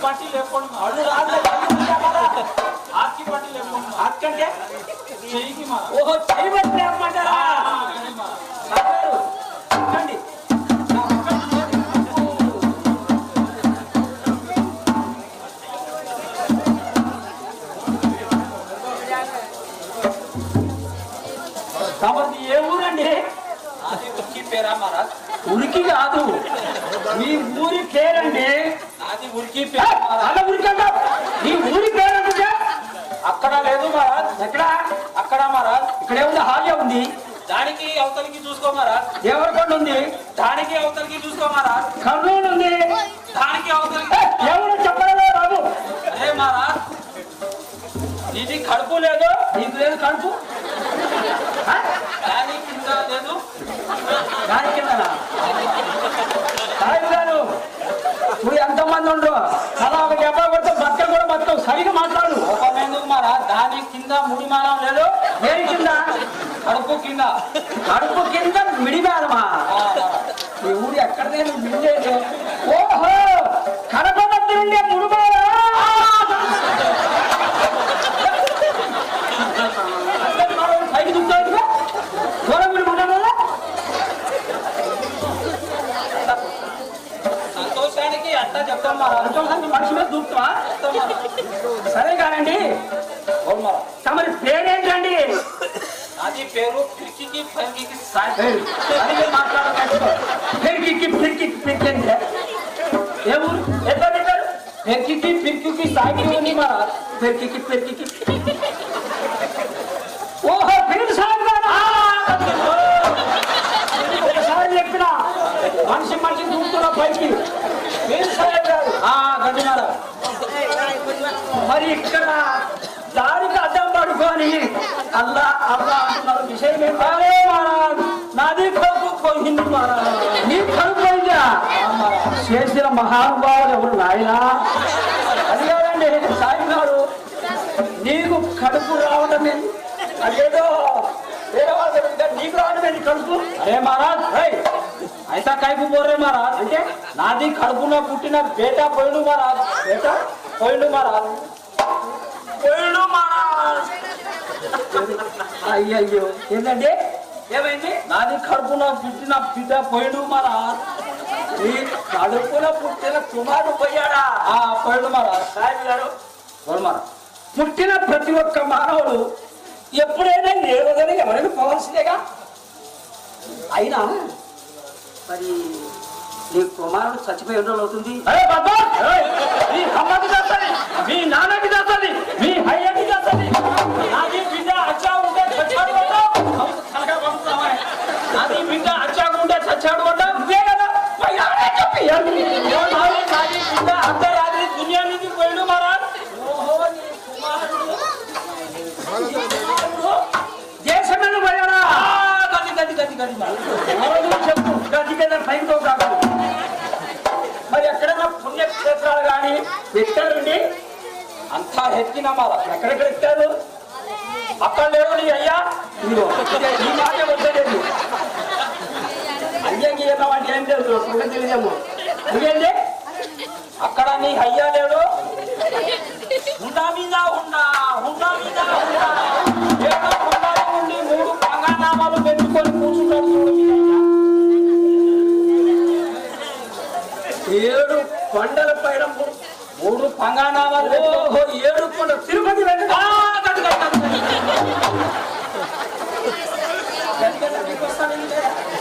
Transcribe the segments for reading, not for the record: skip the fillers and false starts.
Party లేకుండా అడు రాదు ఆకి పార్టీ లేకుండా ఆకంటే చెయ్యికి మా ఓహో చెయ్యి పట్టే అమ్మంటారా సారు కండి తమది ఏ ఊరండి అది ఉరికి పేరా మహారాజ్ ఉరికి కాదు మీ ఊరి పేరండి అది ఉరికి పేరు అలా ఉరికంట నీ ఊరి పేరు అక్కడ లేదు మహారాజ్ ఎక్కడ అక్కడ మహారాజ్ ఇక్కడే ఉంది హాల్య ఉంది దానికి అవతలికి చూసుకో మహారాజ్ దేవరకొండ ఉంది దానికి అవతలికి చూసుకో మహారాజ్ కర్నూలు ఉంది దానికి అవతలికి ఎవరు చెప్పలేదు బాబు అరే మహారాజ్ నీది కడుపు లేదు నీకు లేదు కడుపు దాని కింద లేదు దాని కింద గారు ఇప్పుడు ఎంతమంది ఉండరు అలా ఒక డబ్బా కొడితే బట్టలు కూడా బతుకవు సరిగా మాట్లాడు ఎందుకు మారా దాని కింద ముడిమానం లేదు దేని కింద కడుపు కింద మిడిమానమా ఈ ఊరు ఎక్కడదే మిడిలేదు ఓహో కడప మధ్య ఉండే ముడిమానా పైకి దుఃఖాలు దూరం మీరు ఉండడం సంతోషానికి అట్లా చెప్తాం సంతోషానికి మనిషి మీద దూకుతావా సరే కానండి తమరి పేరేంటండి అది పేరు పిరికి పెరిగికి మాట్లాడాలి పిరికి అంటే ఏ ఊరు ఎట్లా పెట్టారు పిరికి సాగి ఉంది మరా పిరికి ఓహో పేరు సాగు ఒకసారి చెప్పిన మనిషి దూకుతున్నా పైకి పేరు సాగు గడ్డినారా మరి ఇక్కడ దారికి అడ్డం పడుకొని అల్లా అంటున్నారు విషయం ఏంటంటే నాది కడుపు పోయింది నీ కడుపు పోయిందా చేసిన మహానుభావులు ఎవరు నాయనా అది కాదండి సాగినాడు నీకు కడుపు రావడమే అదేదో వేరే వాళ్ళ నీకు రావడమే కడుపు అరే మహారాజ్ అయితే కైపు పోరే మహారాజ్ అంటే నాది కడుపులో పుట్టిన బేటా పోయిడు మహారాజ్ బేటా పోయిడు మహారాజ్ అయ్యయ్యో ఏంటంటే ఏమైంది నాది కడుపులో పుట్టిన బిడ్డ పోయిడు మహారాజ్ నీ కడుపులో పుట్టిన కుమారుడు పోయాడా పోయిడు మహారాజ్ సాయి గారు పుట్టిన ప్రతి ఒక్క మానవుడు ఎప్పుడైనా నేరుగానే ఎవరైనా పోవాల్సిందేగా అయినా మరి నీ కుమారుడు చచ్చిపోయి ఎన్ని రోజులు అవుతుంది అరే బాబా మీ అమ్మకి చేస్తుంది మీ నాన్నకి చేస్తుంది మీ అయ్యకి చేస్తుంది నాది బిడ్డ అచ్చా ఉంటే చచ్చాడు నాది బిడ్డ అచ్చాగా ఉంటే చచ్చాడు అంటా ఇదే కదా చెప్పి నాది బిడ్డ అర్ధరాత్రి దునియా నుంచి పోయిడు మహారాజ్ దేశంలో పోయాడా చెప్పు గది కదా పైతో కాదు మరి ఎక్కడైనా పుణ్యక్షేత్రాలు కానీ ఎక్కారండి అంతా ఎక్కినా మారా ఎక్కడెక్కడ ఎక్కారు అక్కడ లేవు నీ అయ్యా ఈ మాట వచ్చేది అయ్యకి ఏమంటే ఏం తెలుసు తెలియదేమో ఎందుకంటే అక్కడ నీ అయ్యా లేడు హుండా మీద హుండా ఉండి 3 పంగనామాలు పెట్టుకొని కూర్చుంటాడు చూడు 7 కొండల పైన 3 పంగనామాలు 7 కొండ తిరుపతి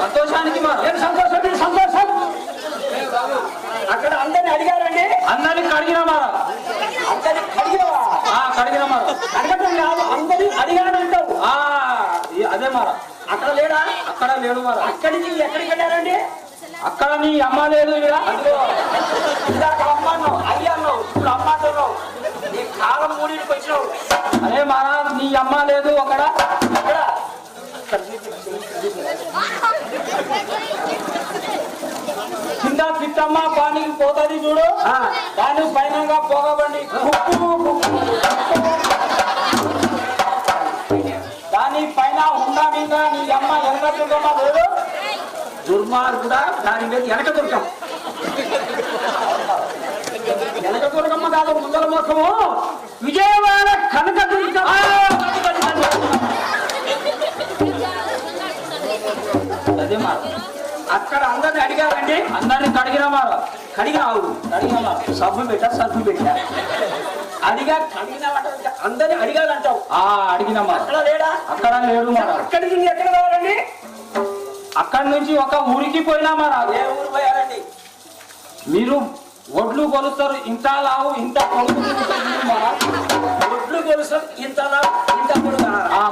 సంతోషానికి సంతోషం అక్కడ అందరిని అడిగారండి అందరిని కడిగినామా అందరిని కడిగినామా అడగటం కాదు అందరిని అడిగానంటావు అదే మారా అక్కడ లేడా అక్కడ లేడు మారా అక్కడికి ఎక్కడికి వెళ్ళారండి అక్కడ నీ అమ్మ లేదు ఇందాక అమ్మ అన్నావు అయ్య అన్నావు ఇప్పుడు అమ్మ అంటున్నావు నీ కాలం మూడికి వచ్చినావు అదే మారా నీ అమ్మ లేదు అక్కడ అక్కడ కింద పిట్టమ్మ పానికి పోతుంది చూడు దాని పైన పోగబండి దాని పైన ఉండా మీద నీ అమ్మ వెనక లేదు దుర్మార్గుడా దాని మీద వెనక దొరకం వెనక దొరక కాదు ముందల ముఖము విజయవాడ కనక అదే మాట. అక్కడ అందరిని అడిగారండి, అందరిని కడిగినామారా, కడిగినావు సబ్బు పెట్టా సబ్బు పెట్టా అడిగా కడిగినామంట, అందరిని అడిగాలంటావు. అడిగినామా? అక్కడ లేడా? అక్కడ లేడు మాట. అక్కడికి ఎక్కడ రావాలండి? అక్కడి నుంచి ఒక ఊరికి పోయినామారా. ఏ ఊరు పోయారండి? మీరు ఒడ్లు కొలుస్తారు, ఇంత లావు ఇంత పొడుగు. ఒడ్లు కొలుస్తారు, ఇంత లావు ఇంత పొడుగు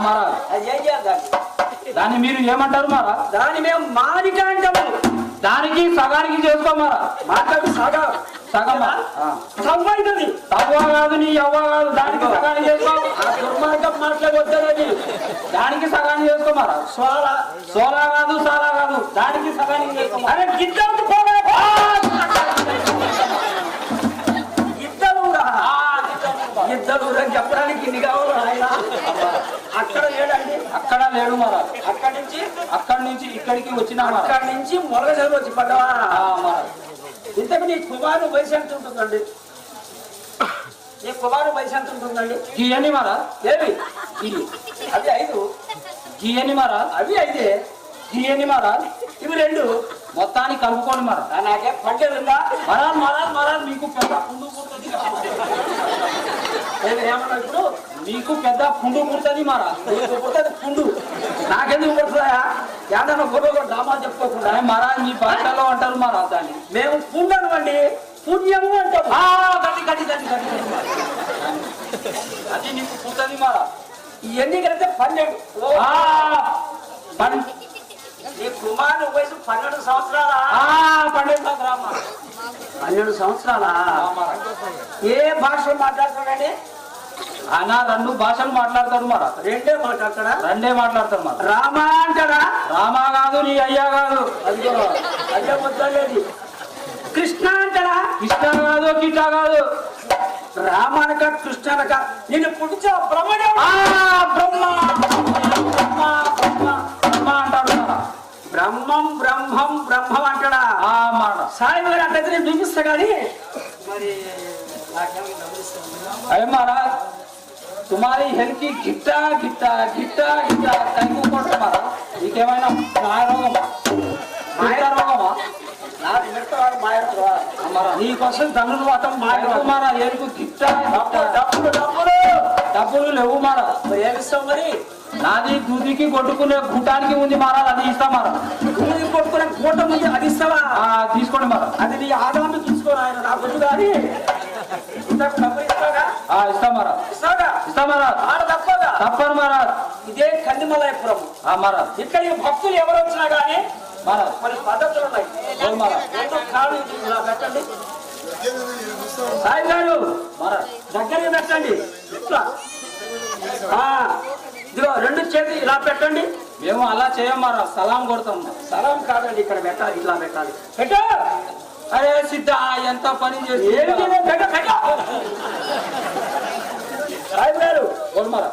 మారా. అది ఏం చేయాలి? దాన్ని మీరు ఏమంటారు మారా? దాన్ని మేము మానిక అంటాము. దానికి సగానికి చేసుకోమారా. మాట్లాడి సగం సగమా? తవ్వైతుంది. తవ్వ కాదు, నీ ఎవ్వ కాదు, దానికి సగానికి చేసుకో. దుర్మార్గం మాట్లాడొద్దని దానికి సగానికి చేసుకోమారా. సోలా సోలా కాదు, సాలా కాదు, దానికి సగానికి చేసుకో. అరే గిద్దలు ఇద్దరు చెప్పడానికి ఇన్ని కావాలి ఆయన. అక్కడ లేడండి, అక్కడ లేడు మరా. అక్కడి నుంచి ఇక్కడికి వచ్చిన, అక్కడి నుంచి మొరగజలు వచ్చి పడ్డవా. ఇంతకు నీ కుమారు వయసు ఎంత ఉంటుందండి? నీ కుమారు వయసు ఎంత ఉంటుందండి? గీయని మరా. ఏవి అది 5. గీయని మరా. అవి 5. గీయని మరా. ఇవి 2. మొత్తానికి కలుపుకోండి మరా. నాకే పంటేదిందా? మరాలు మరాలు మరాలు మీకు పెద్ద పుండు పుడుతుంది. ఏమన్నా ఇప్పుడు మీకు పెద్ద పుండు పుడుతుంది మరా. పుడుతుంది పుండు, నాకెందుకు పుడుతుందా? ఏదన్నా గొడవ డామా చెప్పుకోకుండా మరా మీ భాషలో అంటారు మరా. దాన్ని మేము పుండు అనమండి, పుణ్యము అంటాము. గట్టి గట్టి గట్టి గట్టి అది నీకు పుడుతుంది మరా. ఇవన్నీ కలిస్తే 12. నీ కుమారు వయసు 12 సంవత్సరాలా? 12 సంవత్సరాలు. 12 సంవత్సరాలా? ఏ భాషలు మాట్లాడతాడండి? ఆయన 2 భాషలు మాట్లాడతాడు మరా. 2 మాట్లాడతాడా? 2 మాట్లాడతాడు మరా. రామా అంటాడా? రామా కాదు, నీ అయ్యా కాదు. అదిగో అయ్యా వద్దలేదు. కృష్ణ అంటాడా? కృష్ణ కాదు, కిటా కాదు. రామానక కృష్ణనక నిన్ను పుట్టించా బ్రహ్మదేవుడు. బ్రహ్మ బ్రహ్మ బ్రహ్మ అంటాడు మరా. బ్రహ్మం బ్రహ్మం బ్రహ్మం అంటాడా? మాట సాయి గారు అంటైతే నేను చూపిస్తా కానీ మరి अरे महाराज तुम्हारी हेल्थ की गिट्टा गिट्टा गिट्टा गिट्टा कहीं को मारा ये क्या मैंने माया रोगा నాకు మెట్టవాడు మాయడు అమ్మరా నీ కోసం ధనులు వాటం మాయడు మారా ఏరుకు గిట్ట డబ్బులు డబ్బులు డబ్బులు లేవు మారా ఏమిస్తావు మరి నాది దూదికి కొట్టుకునే గుట్టానికి ఉంది మారా అది ఇస్తా మారా దూదికి కొట్టుకునే గూట ఉంది అది ఇస్తావా తీసుకోండి మారా అది నీ ఆదాన్ని తీసుకోరా ఆయన నా గుడ్డు కానీ డబ్బులు ఇస్తాగా ఇస్తా మారా ఇస్తా మారా ఆడ తప్పదా తప్పను మారా ఇదే కందిమలాయపురం మారా ఇక్కడ భక్తులు ఎవరు వచ్చినా కానీ మరి పద్ధతులు ఉన్నాయి పెట్టండి సాయి గారు దగ్గరగా పెట్టండి ఇట్లా ఇదిగో 2 చేతులు ఇలా పెట్టండి మేము అలా చేయమారా సలాం కొడతాం సలాం కాదండి ఇక్కడ పెట్టాలి ఇట్లా పెట్టాలి పెట్ట అరే సిద్ధ ఎంత పని చేసి సాయి గారు కొడమారా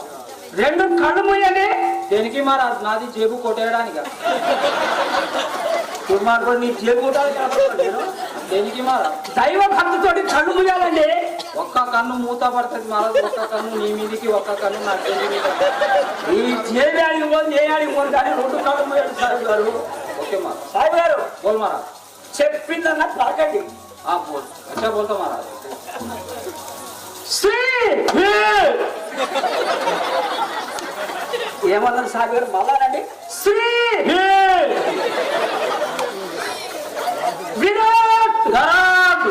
2 కళ్ళు మూయండి దేనికి మారా నాది జేబు కొట్టేయడానికి నీ జేబు కొట్టాలి దేనికి మారా దైవ భక్తితోటి కళ్ళు మూయాలండి ఒక్క కన్ను మూత పడుతుంది మారా ఒక్క కన్ను నీ మీదికి ఒక్క కన్ను నా జేబు మీద ఈ జేబు ఆడిపోదు ఏ ఆడిపోదు కానీ 2 కళ్ళు మూయాలి సాయి గారు ఓకే మారా సాయి గారు బోల్ మారా చెప్పిందన్న తాకండి బోల్ అచ్చా బోల్తా మారా శ్రీ ఏమన్నారు సాయి గారు మళ్ళానండి శ్రీ విరాట్ గరాట్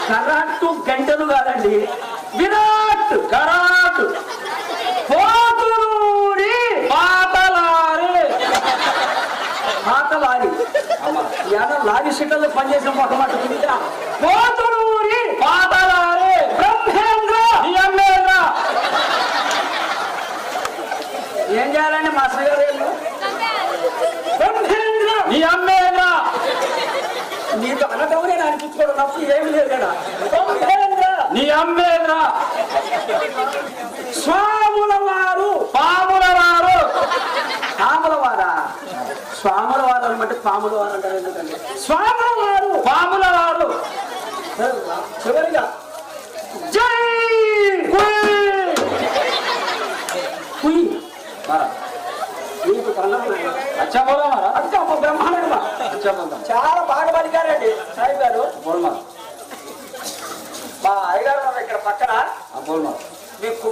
గరాట్ గంటలు కాదండి విరాట్ గరాట్ పోతులూరి పాతలారి పాతలారి ఏదో లారీ షీట్లలో పనిచేసిన మొట్టమొదటి తింటా పోతులూరి పాతలారి బ్రహ్మేంద్ర ఏం చేయాలండి మాస్టర్ గారు బ్రహ్మేంద్ర నీ అమ్మేంద్ర నీకు అనటం నేను అనిపించుకోవడం తప్ప ఏమి లేదు కదా బ్రహ్మేంద్ర నీ అమ్మేంద్ర స్వాముల వారు పాముల వారు పాముల వారా స్వాముల వారు అనమాట పాముల వారు అంటారు ఎందుకండి స్వాముల వారు పాముల వారు చివరిగా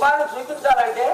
కుమారుడు చూపించాలంటే